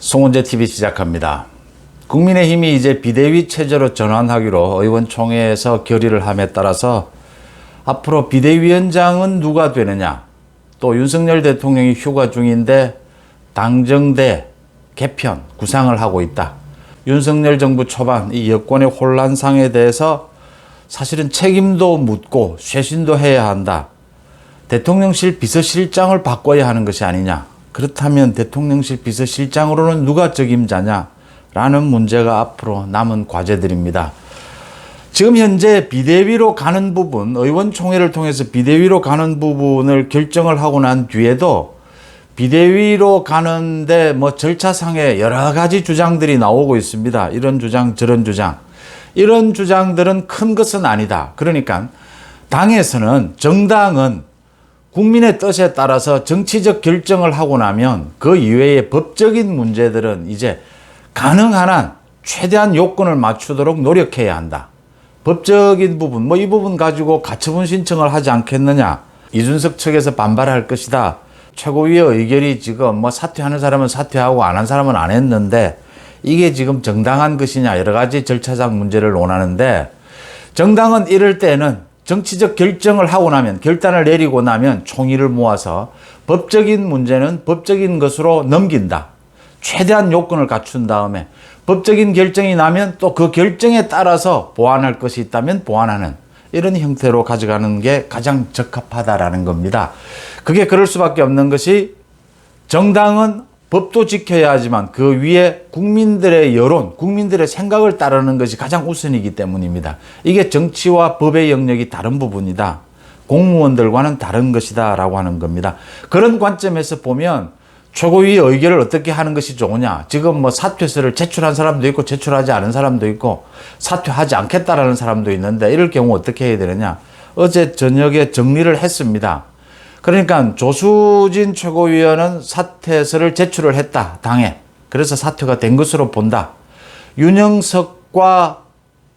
송원재 TV 시작합니다. 국민의힘이 이제 비대위 체제로 전환하기로 의원총회에서 결의를 함에 따라서 앞으로 비대위원장은 누가 되느냐, 또 윤석열 대통령이 휴가 중인데 당정대 개편 구상을 하고 있다. 윤석열 정부 초반 이 여권의 혼란상에 대해서 사실은 책임도 묻고 쇄신도 해야 한다. 대통령실 비서실장을 바꿔야 하는 것이 아니냐. 그렇다면 대통령실 비서실장으로는 누가 적임자냐 라는 문제가 앞으로 남은 과제들입니다. 지금 현재 비대위로 가는 부분, 의원총회를 통해서 비대위로 가는 부분을 결정을 하고 난 뒤에도 비대위로 가는데 절차상에 여러 가지 주장들이 나오고 있습니다. 이런 주장, 저런 주장. 이런 주장들은 큰 것은 아니다. 그러니까 당에서는, 정당은 국민의 뜻에 따라서 정치적 결정을 하고 나면 그 이외의 법적인 문제들은 이제 가능한 한 최대한 요건을 맞추도록 노력해야 한다. 법적인 부분, 이 부분 가지고 가처분 신청을 하지 않겠느냐. 이준석 측에서 반발할 것이다. 최고위의 의결이 지금 사퇴하는 사람은 사퇴하고 안 한 사람은 안 했는데 이게 지금 정당한 것이냐, 여러 가지 절차상 문제를 논하는데, 정당은 이럴 때는 정치적 결정을 하고 나면, 결단을 내리고 나면 총의를 모아서 법적인 문제는 법적인 것으로 넘긴다. 최대한 요건을 갖춘 다음에 법적인 결정이 나면 또 그 결정에 따라서 보완할 것이 있다면 보완하는, 이런 형태로 가져가는 게 가장 적합하다라는 겁니다. 그게 그럴 수밖에 없는 것이, 정당은 법도 지켜야 하지만 그 위에 국민들의 여론, 국민들의 생각을 따르는 것이 가장 우선이기 때문입니다. 이게 정치와 법의 영역이 다른 부분이다. 공무원들과는 다른 것이다 라고 하는 겁니다. 그런 관점에서 보면 최고위 의결을 어떻게 하는 것이 좋으냐. 지금 사퇴서를 제출한 사람도 있고 제출하지 않은 사람도 있고 사퇴하지 않겠다라는 사람도 있는데, 이럴 경우 어떻게 해야 되느냐. 어제 저녁에 정리를 했습니다. 그러니까 조수진 최고위원은 사퇴서를 제출을 했다, 당에. 그래서 사퇴가 된 것으로 본다. 윤영석과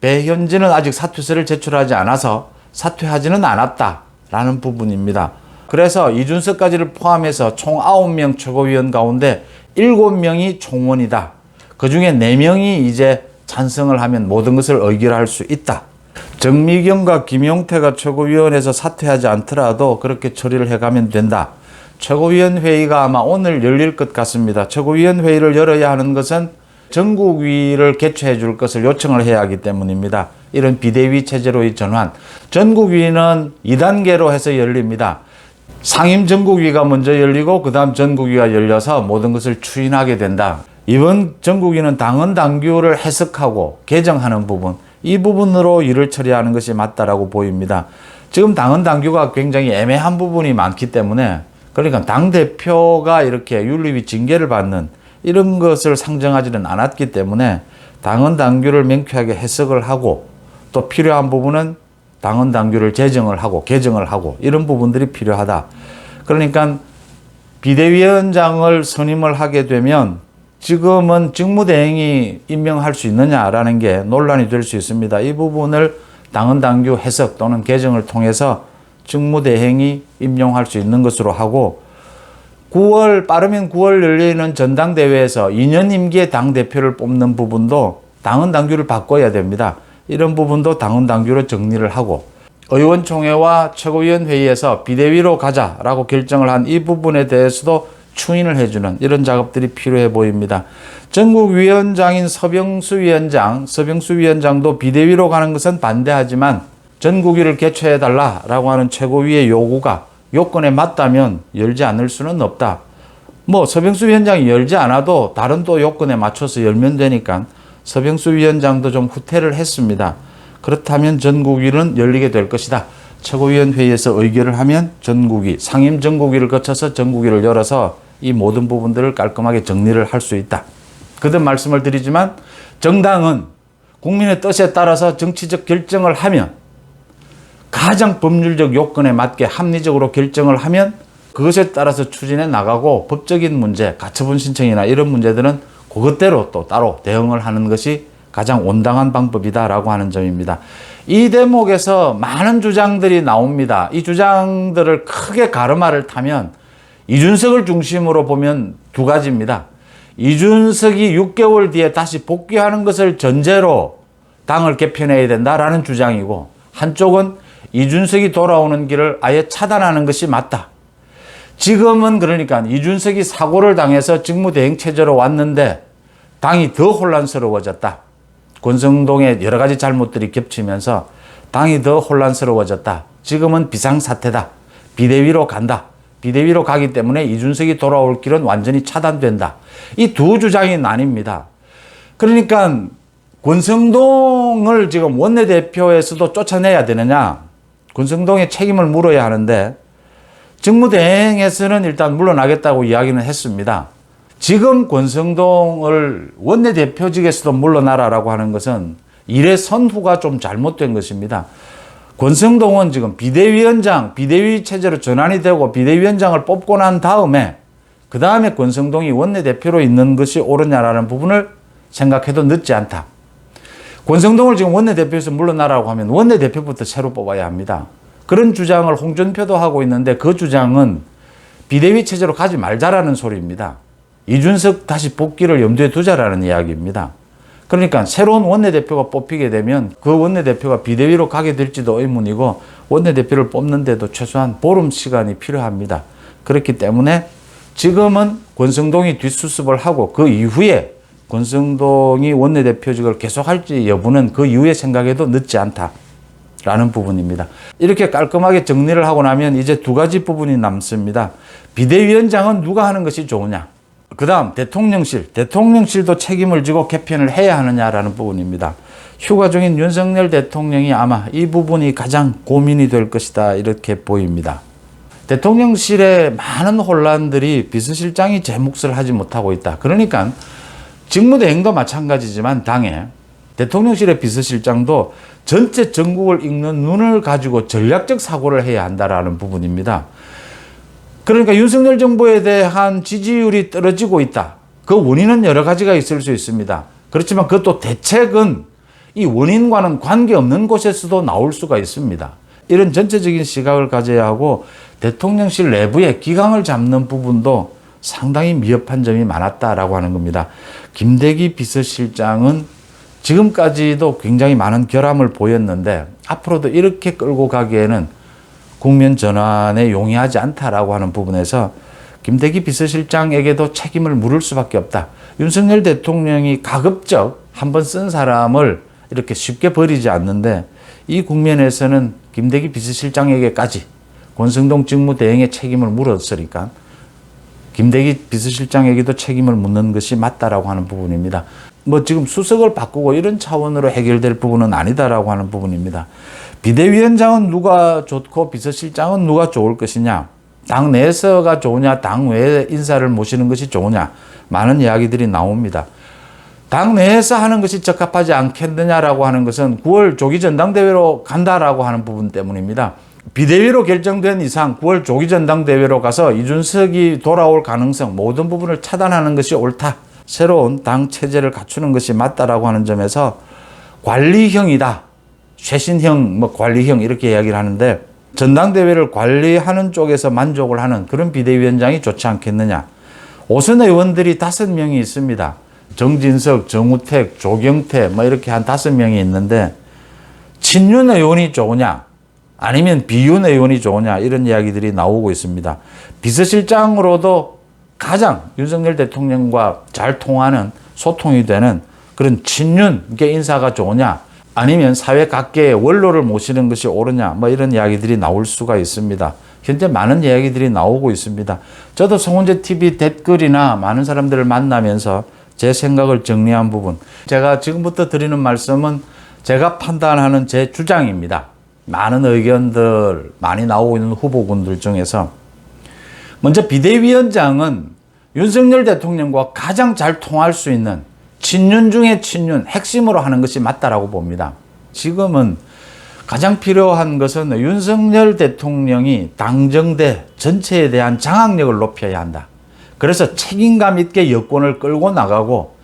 배현진은 아직 사퇴서를 제출하지 않아서 사퇴하지는 않았다라는 부분입니다. 그래서 이준석까지를 포함해서 총 9명 최고위원 가운데 7명이 총원이다. 그 중에 4명이 이제 찬성을 하면 모든 것을 의결할 수 있다. 정미경과 김용태가 최고위원회에서 사퇴하지 않더라도 그렇게 처리를 해가면 된다. 최고위원 회의가 아마 오늘 열릴 것 같습니다. 최고위원 회의를 열어야 하는 것은 전국위를 개최해 줄 것을 요청을 해야 하기 때문입니다. 이런 비대위 체제로의 전환. 전국위는 2단계로 해서 열립니다. 상임 전국위가 먼저 열리고 그 다음 전국위가 열려서 모든 것을 추인하게 된다. 이번 전국위는 당헌 당규를 해석하고 개정하는 부분, 이 부분으로 일을 처리하는 것이 맞다라고 보입니다. 지금 당헌 당규가 굉장히 애매한 부분이 많기 때문에, 그러니까 당대표가 이렇게 윤리위 징계를 받는 이런 것을 상정하지는 않았기 때문에 당헌 당규를 명쾌하게 해석을 하고, 또 필요한 부분은 당헌 당규를 제정을 하고 개정을 하고, 이런 부분들이 필요하다. 그러니까 비대위원장을 선임을 하게 되면 지금은 직무대행이 임명할 수 있느냐라는 게 논란이 될 수 있습니다. 이 부분을 당헌 당규 해석 또는 개정을 통해서 직무대행이 임명할 수 있는 것으로 하고, 빠르면 9월 열리는 전당대회에서 2년 임기의 당대표를 뽑는 부분도 당헌 당규를 바꿔야 됩니다. 이런 부분도 당헌 당규로 정리를 하고, 의원총회와 최고위원회의에서 비대위로 가자라고 결정을 한 이 부분에 대해서도 추인을 해주는 이런 작업들이 필요해 보입니다. 전국위원장인 서병수 위원장도 비대위로 가는 것은 반대하지만 전국위를 개최해달라라고 하는 최고위의 요구가 요건에 맞다면 열지 않을 수는 없다. 서병수 위원장이 열지 않아도 다른 또 요건에 맞춰서 열면 되니까 서병수 위원장도 좀 후퇴를 했습니다. 그렇다면 전국위는 열리게 될 것이다. 최고위원회의에서 의결을 하면 전국위, 상임 전국위를 거쳐서 전국위를 열어서 이 모든 부분들을 깔끔하게 정리를 할 수 있다. 거듭 말씀을 드리지만, 정당은 국민의 뜻에 따라서 정치적 결정을 하면, 가장 법률적 요건에 맞게 합리적으로 결정을 하면 그것에 따라서 추진해 나가고, 법적인 문제, 가처분 신청이나 이런 문제들은 그것대로 또 따로 대응을 하는 것이 가장 온당한 방법이다라고 하는 점입니다. 이 대목에서 많은 주장들이 나옵니다. 이 주장들을 크게 가르마를 타면 이준석을 중심으로 보면 두 가지입니다. 이준석이 6개월 뒤에 다시 복귀하는 것을 전제로 당을 개편해야 된다라는 주장이고, 한쪽은 이준석이 돌아오는 길을 아예 차단하는 것이 맞다. 지금은 그러니까 이준석이 사고를 당해서 직무대행 체제로 왔는데 당이 더 혼란스러워졌다. 권성동의 여러 가지 잘못들이 겹치면서 당이 더 혼란스러워졌다. 지금은 비상사태다. 비대위로 간다. 비대위로 가기 때문에 이준석이 돌아올 길은 완전히 차단된다. 이 두 주장이 나뉩니다. 그러니까 권성동을 지금 원내대표에서도 쫓아내야 되느냐, 권성동의 책임을 물어야 하는데 직무대행에서는 일단 물러나겠다고 이야기는 했습니다. 지금 권성동을 원내대표직에서도 물러나라라고 하는 것은 일의 선후가 좀 잘못된 것입니다. 권성동은 지금 비대위원장, 비대위 체제로 전환이 되고 비대위원장을 뽑고 난 다음에 그 다음에 권성동이 원내대표로 있는 것이 옳으냐라는 부분을 생각해도 늦지 않다. 권성동을 지금 원내대표에서 물러나라고 하면 원내대표부터 새로 뽑아야 합니다. 그런 주장을 홍준표도 하고 있는데 그 주장은 비대위 체제로 가지 말자라는 소리입니다. 이준석 다시 복귀를 염두에 두자라는 이야기입니다. 그러니까 새로운 원내대표가 뽑히게 되면 그 원내대표가 비대위로 가게 될지도 의문이고, 원내대표를 뽑는데도 최소한 보름 시간이 필요합니다. 그렇기 때문에 지금은 권성동이 뒷수습을 하고 그 이후에 권성동이 원내대표직을 계속할지 여부는 그 이후에 생각해도 늦지 않다라는 부분입니다. 이렇게 깔끔하게 정리를 하고 나면 이제 두 가지 부분이 남습니다. 비대위원장은 누가 하는 것이 좋으냐? 그 다음 대통령실도 책임을 지고 개편을 해야 하느냐라는 부분입니다. 휴가 중인 윤석열 대통령이 아마 이 부분이 가장 고민이 될 것이다, 이렇게 보입니다. 대통령실의 많은 혼란들이 비서실장이 제 몫을 하지 못하고 있다. 그러니까 직무대행도 마찬가지지만 당에 대통령실의 비서실장도 전체 전국을 읽는 눈을 가지고 전략적 사고를 해야 한다라는 부분입니다. 그러니까 윤석열 정부에 대한 지지율이 떨어지고 있다. 그 원인은 여러 가지가 있을 수 있습니다. 그렇지만 그것도 대책은 이 원인과는 관계없는 곳에서도 나올 수가 있습니다. 이런 전체적인 시각을 가져야 하고, 대통령실 내부의 기강을 잡는 부분도 상당히 미흡한 점이 많았다라고 하는 겁니다. 김대기 비서실장은 지금까지도 굉장히 많은 결함을 보였는데 앞으로도 이렇게 끌고 가기에는 국면 전환에 용이하지 않다라고 하는 부분에서 김대기 비서실장에게도 책임을 물을 수밖에 없다. 윤석열 대통령이 가급적 한번 쓴 사람을 이렇게 쉽게 버리지 않는데, 이 국면에서는 김대기 비서실장에게까지 권성동 직무대행의 책임을 물었으니까 김대기 비서실장에게도 책임을 묻는 것이 맞다라고 하는 부분입니다. 지금 수석을 바꾸고 이런 차원으로 해결될 부분은 아니다라고 하는 부분입니다. 비대위원장은 누가 좋고 비서실장은 누가 좋을 것이냐, 당 내에서가 좋으냐, 당 외에 인사를 모시는 것이 좋으냐, 많은 이야기들이 나옵니다. 당 내에서 하는 것이 적합하지 않겠느냐라고 하는 것은 9월 조기 전당대회로 간다라고 하는 부분 때문입니다. 비대위로 결정된 이상 9월 조기 전당대회로 가서 이준석이 돌아올 가능성, 모든 부분을 차단하는 것이 옳다. 새로운 당 체제를 갖추는 것이 맞다라고 하는 점에서 관리형이다. 쇄신형, 관리형 이렇게 이야기를 하는데, 전당대회를 관리하는 쪽에서 만족을 하는 그런 비대위원장이 좋지 않겠느냐. 오선 의원들이 5명이 있습니다. 정진석, 정우택, 조경태 이렇게 한 5명이 있는데, 친윤 의원이 좋으냐 아니면 비윤 의원이 좋으냐, 이런 이야기들이 나오고 있습니다. 비서실장으로도 가장 윤석열 대통령과 잘 통하는, 소통이 되는 그런 친윤계 인사가 좋으냐, 아니면 사회 각계의 원로를 모시는 것이 옳으냐, 이런 이야기들이 나올 수가 있습니다. 현재 많은 이야기들이 나오고 있습니다. 저도 송원재 TV 댓글이나 많은 사람들을 만나면서 제 생각을 정리한 부분, 제가 지금부터 드리는 말씀은 제가 판단하는 제 주장입니다. 많은 의견들 많이 나오고 있는 후보군들 중에서 먼저 비대위원장은 윤석열 대통령과 가장 잘 통할 수 있는 친윤 중에 친윤, 핵심으로 하는 것이 맞다라고 봅니다. 지금은 가장 필요한 것은 윤석열 대통령이 당정대 전체에 대한 장악력을 높여야 한다. 그래서 책임감 있게 여권을 끌고 나가고,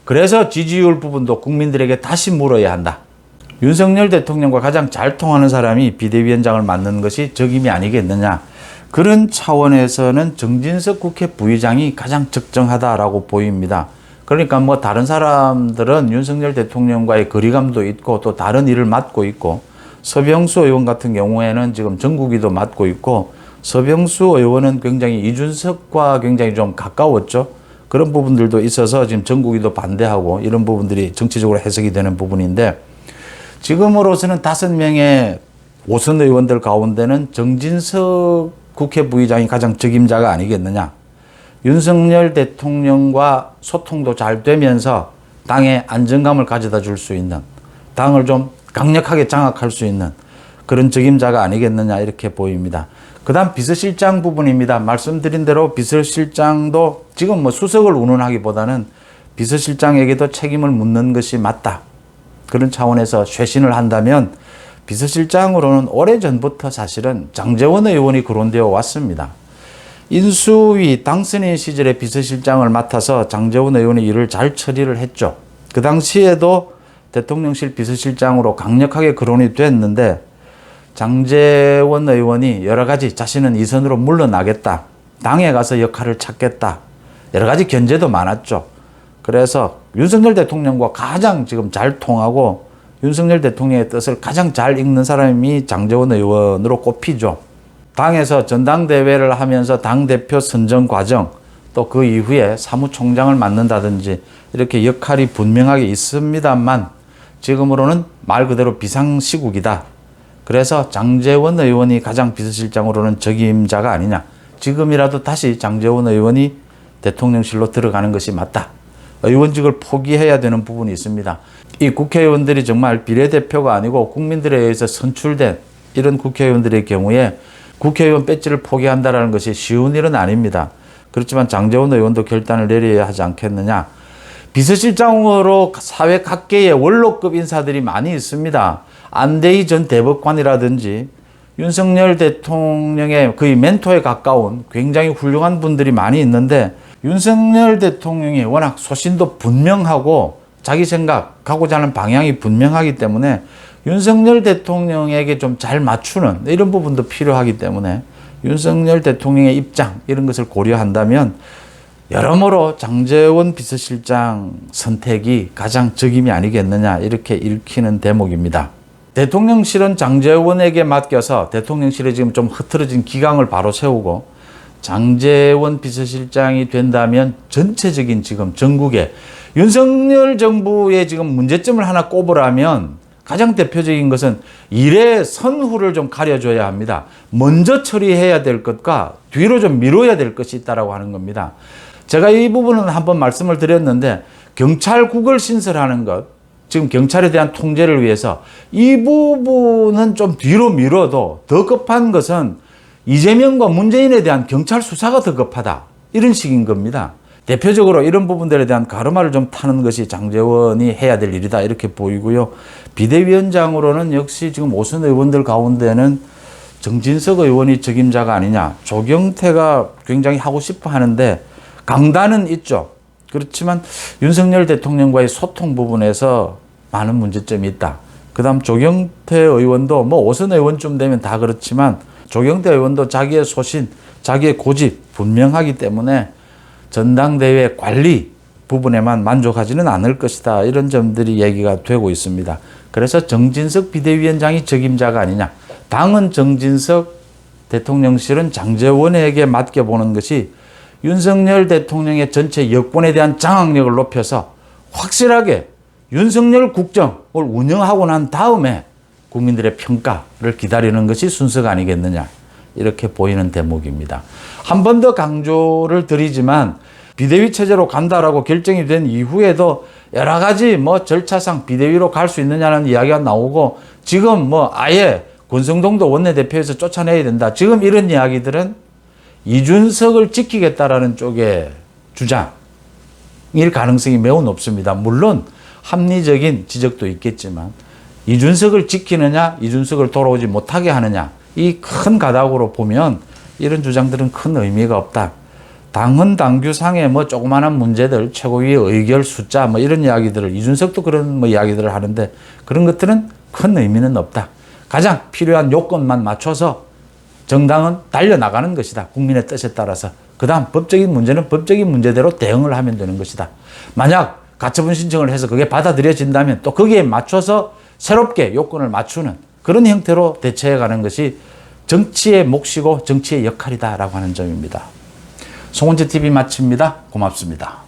그래서 지지율 부분도 국민들에게 다시 물어야 한다. 윤석열 대통령과 가장 잘 통하는 사람이 비대위원장을 맡는 것이 적임이 아니겠느냐. 그런 차원에서는 정진석 국회 부의장이 가장 적정하다라고 보입니다. 그러니까 뭐 다른 사람들은 윤석열 대통령과의 거리감도 있고 또 다른 일을 맡고 있고, 서병수 의원 같은 경우에는 지금 정국이도 맡고 있고, 서병수 의원은 굉장히 이준석과 굉장히 좀 가까웠죠. 그런 부분들도 있어서 지금 정국이도 반대하고 이런 부분들이 정치적으로 해석이 되는 부분인데, 지금으로서는 5명의 5선 의원들 가운데는 정진석 국회 부의장이 가장 적임자가 아니겠느냐. 윤석열 대통령과 소통도 잘 되면서 당에 안정감을 가져다 줄 수 있는, 당을 좀 강력하게 장악할 수 있는 그런 적임자가 아니겠느냐 이렇게 보입니다. 그 다음 비서실장 부분입니다. 말씀드린 대로 비서실장도 지금 뭐 수석을 운운하기보다는 비서실장에게도 책임을 묻는 것이 맞다. 그런 차원에서 쇄신을 한다면 비서실장으로는 오래전부터 사실은 장제원 의원이 거론되어 왔습니다. 인수위 당선인 시절에 비서실장을 맡아서 장제원 의원이 일을 잘 처리를 했죠. 그 당시에도 대통령실 비서실장으로 강력하게 거론이 됐는데, 장제원 의원이 여러 가지 자신은 이 선으로 물러나겠다, 당에 가서 역할을 찾겠다, 여러 가지 견제도 많았죠. 그래서 윤석열 대통령과 가장 지금 잘 통하고 윤석열 대통령의 뜻을 가장 잘 읽는 사람이 장제원 의원으로 꼽히죠. 당에서 전당대회를 하면서 당대표 선정 과정, 또 그 이후에 사무총장을 맡는다든지 이렇게 역할이 분명하게 있습니다만, 지금으로는 말 그대로 비상시국이다. 그래서 장제원 의원이 가장 비서실장으로는 적임자가 아니냐. 지금이라도 다시 장제원 의원이 대통령실로 들어가는 것이 맞다. 의원직을 포기해야 되는 부분이 있습니다. 이 국회의원들이 정말 비례대표가 아니고 국민들에 의해서 선출된 이런 국회의원들의 경우에 국회의원 배지를 포기한다는 것이 쉬운 일은 아닙니다. 그렇지만 장제원 의원도 결단을 내려야 하지 않겠느냐. 비서실장으로 사회 각계의 원로급 인사들이 많이 있습니다. 안대희 전 대법관이라든지 윤석열 대통령의 거의 멘토에 가까운 굉장히 훌륭한 분들이 많이 있는데, 윤석열 대통령이 워낙 소신도 분명하고 자기 생각, 가고자 하는 방향이 분명하기 때문에 윤석열 대통령에게 좀 잘 맞추는 이런 부분도 필요하기 때문에 윤석열 대통령의 입장 이런 것을 고려한다면 여러모로 장제원 비서실장 선택이 가장 적임이 아니겠느냐 이렇게 읽히는 대목입니다. 대통령실은 장제원에게 맡겨서 대통령실에 지금 좀 흐트러진 기강을 바로 세우고, 장제원 비서실장이 된다면 전체적인 지금 전국에 윤석열 정부의 지금 문제점을 하나 꼽으라면 가장 대표적인 것은 일의 선후를 좀 가려줘야 합니다. 먼저 처리해야 될 것과 뒤로 좀 미뤄야 될 것이 있다고 하는 겁니다. 제가 이 부분은 한번 말씀을 드렸는데, 경찰국을 신설하는 것, 지금 경찰에 대한 통제를 위해서 이 부분은 좀 뒤로 미뤄도 더 급한 것은 이재명과 문재인에 대한 경찰 수사가 더 급하다. 이런 식인 겁니다. 대표적으로 이런 부분들에 대한 가르마를 좀 타는 것이 장제원이 해야 될 일이다 이렇게 보이고요. 비대위원장으로는 역시 지금 5선 의원들 가운데는 정진석 의원이 적임자가 아니냐. 조경태가 굉장히 하고 싶어 하는데 강단은 있죠. 그렇지만 윤석열 대통령과의 소통 부분에서 많은 문제점이 있다. 그 다음 조경태 의원도 뭐 5선 의원쯤 되면 다 그렇지만 조경태 의원도 자기의 소신, 자기의 고집 분명하기 때문에 전당대회 관리 부분에만 만족하지는 않을 것이다. 이런 점들이 얘기가 되고 있습니다. 그래서 정진석 비대위원장이 적임자가 아니냐. 당은 정진석, 대통령실은 장제원에게 맡겨보는 것이 윤석열 대통령의 전체 여권에 대한 장악력을 높여서 확실하게 윤석열 국정을 운영하고 난 다음에 국민들의 평가를 기다리는 것이 순서가 아니겠느냐. 이렇게 보이는 대목입니다. 한 번 더 강조를 드리지만 비대위 체제로 간다라고 결정이 된 이후에도 여러 가지 뭐 절차상 비대위로 갈 수 있느냐는 이야기가 나오고, 지금 뭐 아예 권성동도 원내대표에서 쫓아내야 된다. 지금 이런 이야기들은 이준석을 지키겠다라는 쪽의 주장일 가능성이 매우 높습니다. 물론 합리적인 지적도 있겠지만 이준석을 지키느냐, 이준석을 돌아오지 못하게 하느냐, 이 큰 가닥으로 보면 이런 주장들은 큰 의미가 없다. 당헌 당규상의 뭐 조그마한 문제들, 최고위의 의결 숫자 뭐 이런 이야기들을, 이준석도 그런 뭐 이야기들을 하는데 그런 것들은 큰 의미는 없다. 가장 필요한 요건만 맞춰서 정당은 달려나가는 것이다. 국민의 뜻에 따라서. 그 다음 법적인 문제는 법적인 문제대로 대응을 하면 되는 것이다. 만약 가처분 신청을 해서 그게 받아들여진다면 또 거기에 맞춰서 새롭게 요건을 맞추는 그런 형태로 대처해가는 것이 정치의 몫이고 정치의 역할이다라고 하는 점입니다. 송원재 TV 마칩니다. 고맙습니다.